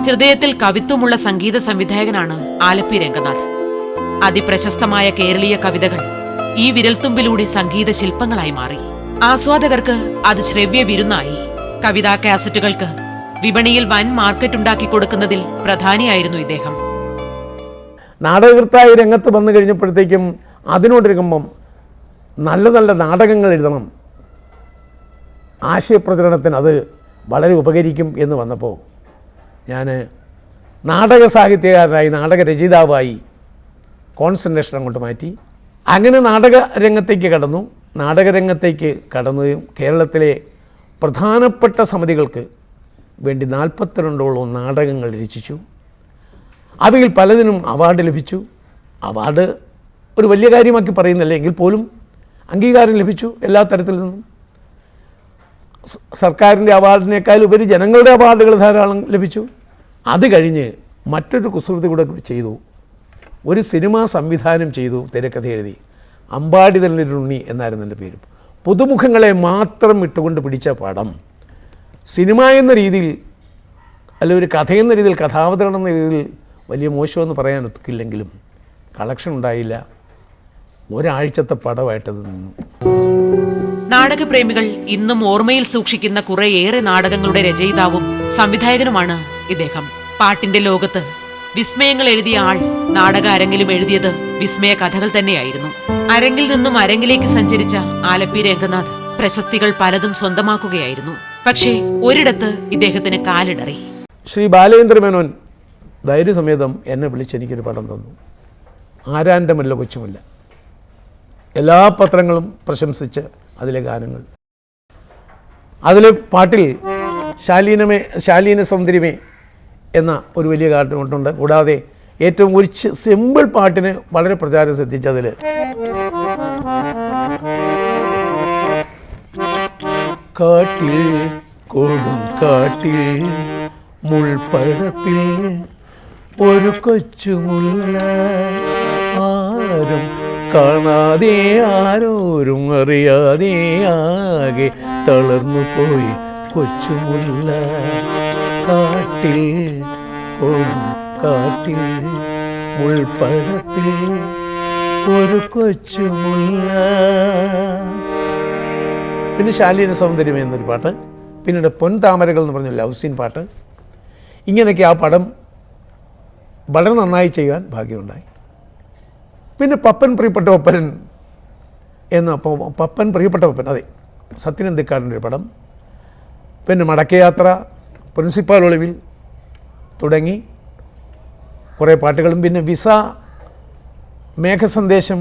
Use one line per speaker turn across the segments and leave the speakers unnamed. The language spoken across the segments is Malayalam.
ഹൃദയത്തിൽ കവിത്വമുള്ള സംഗീത സംവിധായകനാണ് ആലപ്പി രംഗനാഥ്. അതിപ്രശസ്തമായ കേരളീയ കവിതകൾ ഈ വിരൽത്തുമ്പിലൂടെ സംഗീത ശില്പങ്ങളായി മാറി. ആസ്വാദകർക്ക് അത് ശ്രവ്യ വിരുന്നായി. കവിതാ കാസറ്റുകൾക്ക് വിപണിയിൽ വൻ മാർക്കറ്റ് ഉണ്ടാക്കി കൊടുക്കുന്നതിൽ പ്രധാനിയായിരുന്നു ഇദ്ദേഹം.
നാടകകൃത്തായി രംഗത്ത് വന്നു കഴിഞ്ഞപ്പോഴത്തേക്കും അതിനോടൊരുങ്ങുമ്പം നല്ല നല്ല നാടകങ്ങൾ എഴുതണം, ആശയപ്രചരണത്തിന് അത് വളരെ ഉപകരിക്കും എന്ന് വന്നപ്പോൾ ഞാൻ നാടക സാഹിത്യകാരനായി, നാടകരചയിതാവായി കോൺസെൻട്രേഷൻ അങ്ങോട്ട് മാറ്റി. അങ്ങനെ നാടകരംഗത്തേക്ക് കടന്നു കേരളത്തിലെ പ്രധാനപ്പെട്ട സമിതികൾക്ക് വേണ്ടി 42ഓളം നാടകങ്ങൾ രചിച്ചു. അവയിൽ പലതിനും അവാർഡ് ലഭിച്ചു. അവാർഡ് ഒരു വലിയ കാര്യമാക്കി പറയുന്നില്ല എങ്കിൽ പോലും അംഗീകാരം ലഭിച്ചു എല്ലാ തരത്തിൽ നിന്നും. സർക്കാരിൻ്റെ അവാർഡിനേക്കാൾ ഉപരി ജനങ്ങളുടെ അവാർഡുകൾ ധാരാളം ലഭിച്ചു. അത് കഴിഞ്ഞ് മറ്റൊരു കുസൃതി കൂടെ ചെയ്തു. ഒരു സിനിമ സംവിധാനം ചെയ്തു, തിരക്കഥ എഴുതി. അമ്പാടി തല്ലിലുണ്ണി എന്നായിരുന്നു എൻ്റെ പേര്. പുതുമുഖങ്ങളെ മാത്രം ഇട്ടുകൊണ്ട് പിടിച്ച പടം സിനിമ എന്ന രീതിയിൽ, അല്ല ഒരു കഥയെന്ന രീതിയിൽ, കഥാവതരണം എന്ന രീതിയിൽ വലിയ മോശമെന്ന് പറയാൻ ഒക്കില്ലെങ്കിലും കളക്ഷൻ ഉണ്ടായില്ല. ഒരാഴ്ചത്തെ പടമായിട്ടത് നിന്നു.
നാടകപ്രേമികൾ ഇന്നും ഓർമ്മയിൽ സൂക്ഷിക്കുന്ന കുറേയേറെ നാടകങ്ങളുടെ രചയിതാവും സംവിധായകനുമാണ് ഇദ്ദേഹം. പാട്ടിന്റെ ലോകത്ത് വിസ്മയങ്ങൾ എഴുതിയ ആൾ നാടക അരങ്ങിലും എഴുതിയത് വിസ്മയ കഥകൾ തന്നെയായിരുന്നു. അരങ്ങിൽ നിന്നും അരങ്ങിലേക്ക് സഞ്ചരിച്ച ആലപ്പി രംഗനാഥ് പ്രശസ്തികൾ പലതും സ്വന്തമാക്കുകയായിരുന്നു. പക്ഷേ ഒരിടത്ത് ഇദ്ദേഹത്തിന് കാലിടറി.
ശ്രീ ബാലേന്ദ്രമേനോൻ ധൈര്യസമേതം എന്നെ വിളിച്ച് എനിക്കൊരു പടം തന്നു. ആരാൻ്റെ മുല്ല കൊച്ചുമില്ല. എല്ലാ പത്രങ്ങളും പ്രശംസിച്ച് അതിലെ ഗാനങ്ങൾ. അതിലെ പാട്ടിൽ ശാലീന സൗന്ദര്യമേ എന്ന ഒരു വലിയ ഗാനമുണ്ട്. കൂടാതെ ഏറ്റവും ഒരു സിമ്പിൾ പാട്ടിന് വളരെ പ്രചാരം ശ്രദ്ധിച്ചതിൽ കാട്ടിൽ കൊടും കാട്ടിൽ മുൾപ്പടപ്പിൽ ഒരു കൊച്ചുമുല്ല, ആരും കാണാതെ ആരോരും അറിയാതെ ആകെ തളർന്നു പോയി കൊച്ചുമുല്ല. കാട്ടിൽ കൊടും കാട്ടിൽ മുൾപ്പടപ്പിൽ ഒരു കൊച്ചുമുല്ല. പിന്നെ ശാലീന സൗന്ദര്യം എന്നൊരു പാട്ട്, പിന്നീട് പൊൻതാമരകൾ എന്ന് പറഞ്ഞ ലവ് സീൻ പാട്ട്. ഇങ്ങനെയൊക്കെ ആ പടം വളരെ നന്നായി ചെയ്യാൻ ഭാഗ്യമുണ്ടായി. പിന്നെ പപ്പൻ പ്രിയപ്പെട്ട പപ്പൻ പപ്പൻ പ്രിയപ്പെട്ട പപ്പൻ, അതെ, സത്യനന്ദിക്കാടിൻ്റെ ഒരു പടം. പിന്നെ മടക്കയാത്ര, പ്രിൻസിപ്പാൽ ഒളിവിൽ തുടങ്ങി കുറേ പാട്ടുകളും. പിന്നെ വിസ, മേഘസന്ദേശം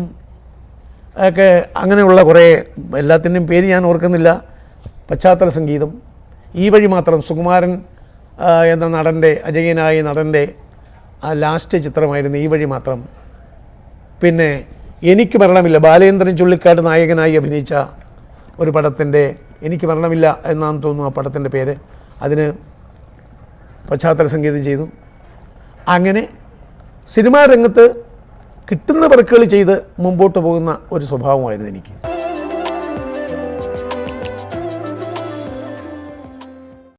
ഒക്കെ, അങ്ങനെയുള്ള കുറേ, എല്ലാത്തിൻ്റെയും പേര് ഞാൻ ഓർക്കുന്നില്ല. പശ്ചാത്തല സംഗീതം. ഈ വഴി മാത്രം, സുകുമാരൻ എന്ന നടൻ്റെ, അജയനായ നടൻ്റെ ലാസ്റ്റ് ചിത്രമായിരുന്നു ഈ വഴി മാത്രം. പിന്നെ എനിക്ക് മരണമില്ല, ബാലേന്ദ്രൻ ചുള്ളിക്കാട് നായകനായി അഭിനയിച്ച ഒരു പടത്തിൻ്റെ എനിക്ക് മരണമില്ല എന്നാണെന്ന് തോന്നുന്നു ആ പടത്തിൻ്റെ പേര്. അതിന് പശ്ചാത്തല സംഗീതം ചെയ്തു. അങ്ങനെ സിനിമാ രംഗത്ത് കിട്ടുന്ന വർക്കുകൾ ചെയ്ത് മുമ്പോട്ട് പോകുന്ന ഒരു സ്വഭാവമായിരുന്നു എനിക്ക്.